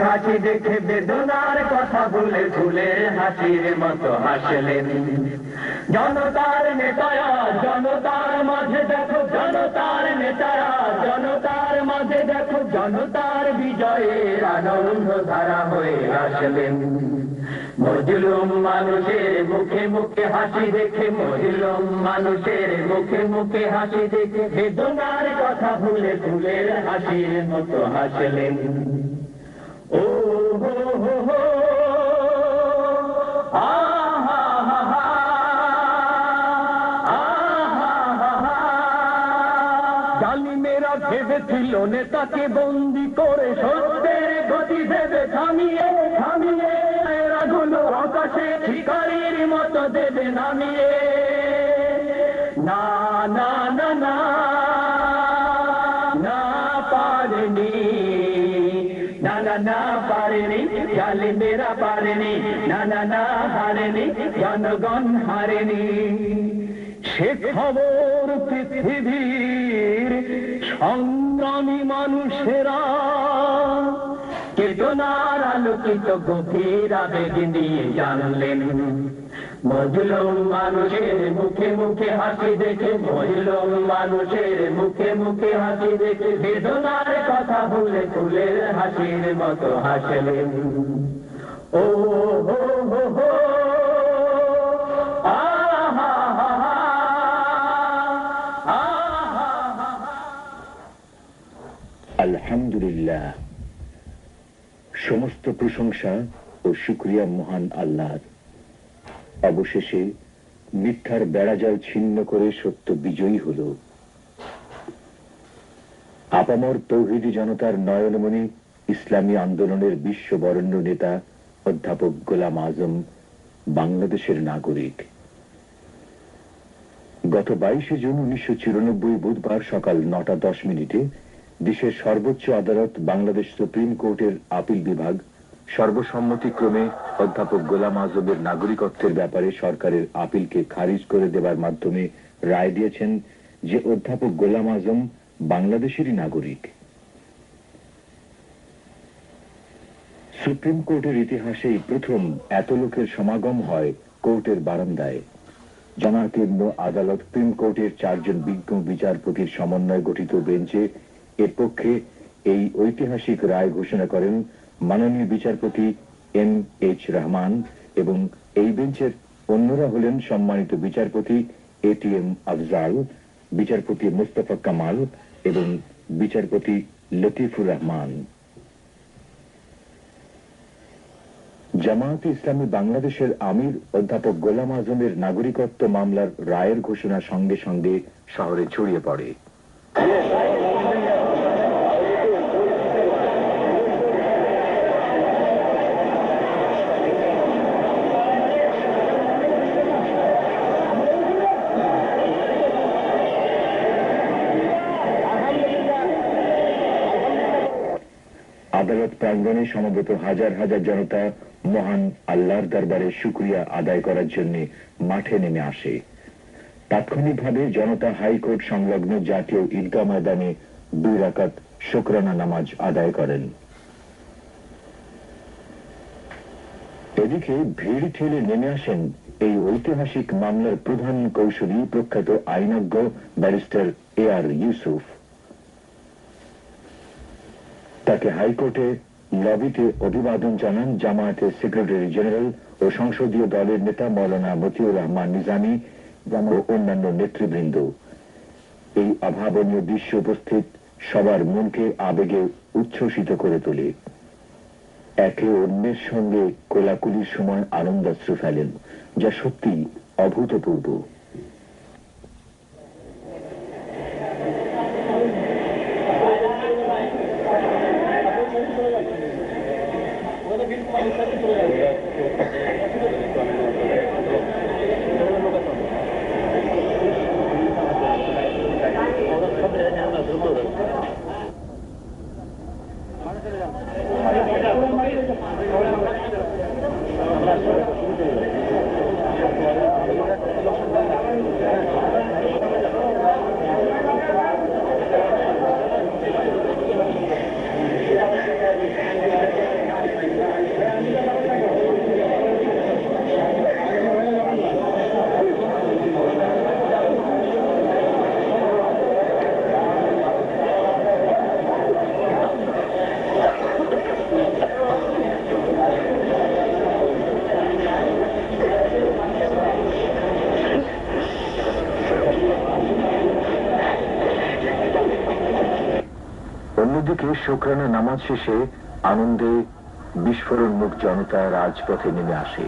হাসি দেখে বেদনার কথা ভুলে ভুলে হাসির মতো হাসলেন জনতার নেতারা। জনতার মাঝে দেখো জনতার নেতারা, জনতার মাঝে দেখো জনতার বিজয়ের আনন্দ ধারা হয়ে আসলেন। মজলুম মানুষের মুখে মুখে হাসি দেখে, মজলুম মানুষের মুখে মুখে হাসি দেখে বেদনার কথা ভুলে ভুলে হাসির মতো হাসলেন। ও হো হো হো জালিমেরা ভেবেছিল নেতাকে বন্দি করে সত্যের গতি ভেবে থামিয়ে থামিয়ে এরাগুলো আকাশে শিকারীর মতো দেবে নামিয়ে। না না না না না পারেনি, না না না পারেনি, জালিমেরা পারেনি, না না না হারেনি, জনগণ হারেনি। সে খবর পৃথিবীর সংগ্রামী মানুষেরা চেতনার আলোকিত গভীর আবেগ নিয়ে জানলেন। মজলুম মানুষের মুখে মুখে হাসি দেখে, মজলুম মানুষের মুখে মুখে হাসি দেখে বেদনার কথা ভুলে ফুলের হাসির মতো হাসলেন। ও হো হো হো আলহামদুলিল্লাহ, সমস্ত প্রশংসা ও শুকরিয়া মহান আল্লাহর। অবশেষে মিথ্যার বেড়াজাল ছিন্ন করে সত্য বিজয়ী হল। আপামর তৌহিদি জনতার নয়নমণি ইসলামী আন্দোলনের বিশ্ববরেণ্য নেতা অধ্যাপক গোলাম আজম বাংলাদেশের নাগরিক। গত 22 জুন 1994 বুধবার সকাল 9:10 দেশের সর্বোচ্চ আদালত বাংলাদেশ সুপ্রিম কোর্টের আপিল বিভাগ সর্বসম্মতিক্রমে অধ্যাপক গোলাম আজমের নাগরিকত্বের ব্যাপারে সরকারের আপিলকে খারিজ করে দেবার মাধ্যমে রায় দিয়েছেন যে অধ্যাপক গোলাম আজম বাংলাদেশেরই নাগরিক। সুপ্রিম কোর্টের ইতিহাসেই প্রথম এত লোকের সমাগম হয় কোর্টের বারান্দায়। জনাকীর্ণ আদালত সুপ্রিম কোর্টের 4 জন বিজ্ঞ বিচারপতির সমন্বয়ে গঠিত বেঞ্চে এর পক্ষে এই ঐতিহাসিক রায় ঘোষণা করেন মাননীয় বিচারপতি M.H. রহমান এবং এই বেঞ্চের অন্যরা হলেন সম্মানিত বিচারপতি A.T.M. আফজাল, বিচারপতি মুস্তফা কামাল এবং বিচারপতি লতিফুর রহমান। জামায়াতে ইসলামী বাংলাদেশের আমির অধ্যাপক গোলাম আজমের নাগরিকত্ব মামলার রায়ের ঘোষণার সঙ্গে সঙ্গে শহরে ছড়িয়ে পড়ে। আদালত প্রাঙ্গণে সমবেত হাজার হাজার জনতা মহান আল্লাহর দরবারে শুকরিয়া আদায় করার জন্য মাঠে নেমে আসে। তাৎক্ষণিকভাবে জনতা হাইকোর্ট সংলগ্ন জাতীয় ঈদগাহ ময়দানে 2 রাকাত শুকরানা নামাজ আদায় করেন। এদিকে ভিড় ঠেলে নেমে আসেন এই ঐতিহাসিক মামলার প্রধান কৌশলী প্রখ্যাত আইনজ্ঞ ব্যারিস্টার A.R. ইউসুফ। তাকে হাইকোর্টে লবিতে অভিবাদন জানান জামায়াতের সেক্রেটারি জেনারেল ও সংসদীয় দলের নেতা মৌলানা মতিউর রহমান নিজামী ও অন্যান্য নেতৃবৃন্দ। এই অভাবনীয় দৃশ্য উপস্থিত সবার মনকে আবেগে উচ্ছ্বসিত করে তোলে। একে অন্যের সঙ্গে কোলাকুলির সময় আনন্দাশ্রু ফেলেন, যা সত্যি অভূতপূর্ব। শুকরানা নামাজ শেষে আনন্দে বিস্ফোরণমুখ জনতা রাজপথে নেমে আসে।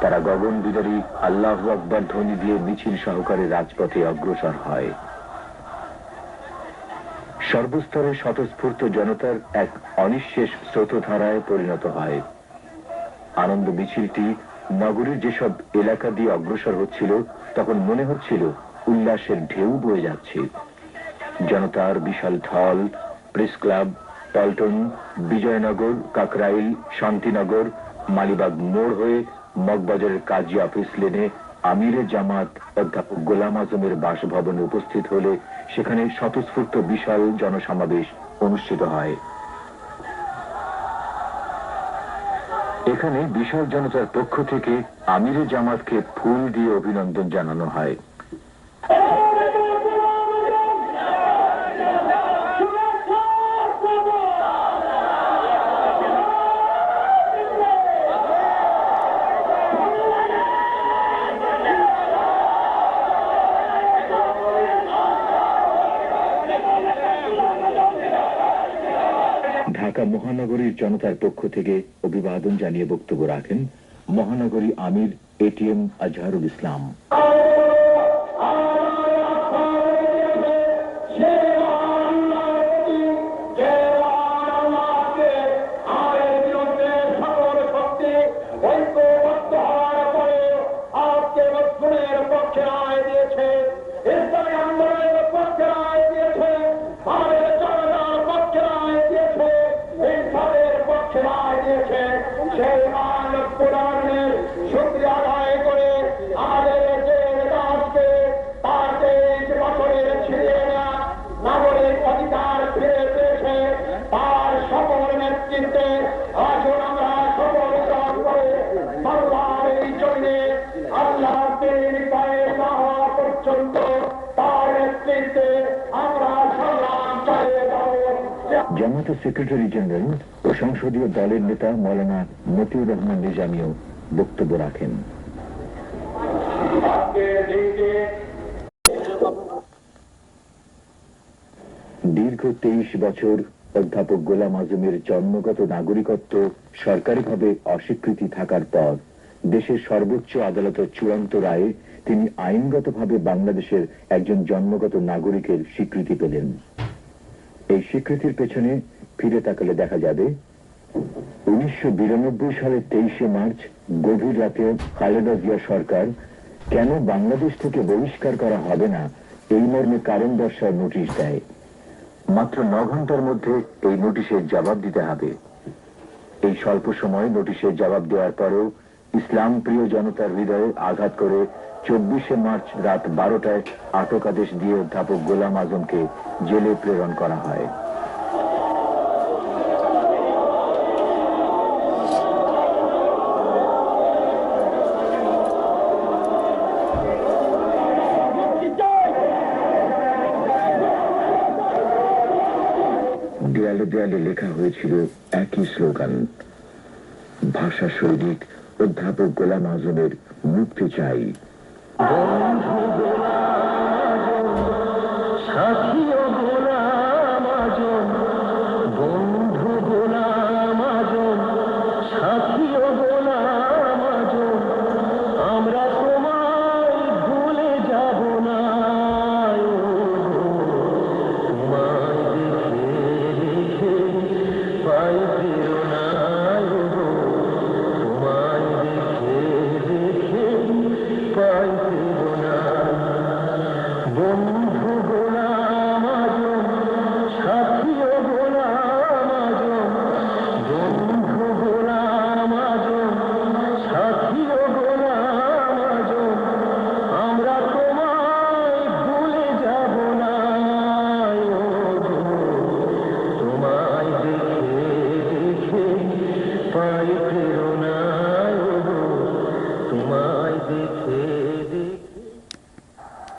তারা গগন বিদারী আল্লাহু আকবার ধ্বনি দিয়ে মিছিল সহকারে রাজপথে অগ্রসর হয়। সর্বস্তরে স্বতঃস্ফূর্ত জনতার এক অনিঃশেষ স্রোতধারায় পরিণত হয়। আনন্দ মিছিলটি নগরীর যেসব এলাকা দিয়ে অগ্রসর হচ্ছিল তখন মনে হচ্ছিল উল্লাসের ঢেউ বয়ে যাচ্ছে। জনতার বিশাল ঢল প্রেস ক্লাব, পল্টন, বিজয়নগর, কাকরাইল, শান্তিনগর, মালিবাগ মোড় হয়ে মগবাজারের কাজী অফিস লেনে আমিরে জামাত অধ্যাপক গোলাম আজমের বাসভবনে উপস্থিত হলে সেখানে স্বতঃস্ফূর্ত বিশাল জনসমাবেশ অনুষ্ঠিত হয়। এখানে বিশাল জনতার পক্ষ থেকে আমিরে জামাতকে ফুল দিয়ে অভিনন্দন জানানো হয়। ঢাকা মহানগরীর জনতার পক্ষ থেকে অভিবাদন জানিয়ে বক্তব্য রাখেন মহানগরী আমির এটিএম আজহারুল ইসলাম। জামাতের সেক্রেটারি জেনারেল ও সংসদীয় দলের নেতা মৌলানা মতিউর রহমান নিজামীও বক্তব্য রাখেন। দীর্ঘ 23 বছর অধ্যাপক গোলাম আজমের জন্মগত নাগরিকত্ব সরকারিভাবে অস্বীকৃতি থাকার পর দেশের সর্বোচ্চ আদালতের চূড়ান্ত রায়ে তিনি আইনগতভাবে বাংলাদেশের একজন জন্মগত নাগরিকের স্বীকৃতি পেলেন। এই স্বীকৃতির পেছনে ফিরে তাকালে দেখা যাবে 1992 সালের 23শে মার্চ গভীর রাতে খালেদা জিয়া সরকার কেন বাংলাদেশ থেকে বহিষ্কার করা হবে না এই মর্মে কারণ দর্শার নোটিশ দেয়। মাত্র 9 ঘন্টার মধ্যে এই নোটিশের জবাব দিতে হবে। এই স্বল্প সময়ে নোটিশের জবাব দেওয়ার পরেও ইসলাম প্রিয় জনতার হৃদয়ে আঘাত করে 24শে মার্চ রাত 12টায় আটক আদেশ দিয়ে অধ্যাপক গোলাম আজমকে জেলে প্রেরণ করা হয়। দেয়ালে দেয়ালে লেখা হয়েছিল একই স্লোগান, ভাষা সৈনিক অধ্যাপক গোলাম আজমের মুক্তি চাই। তোমায় দেখে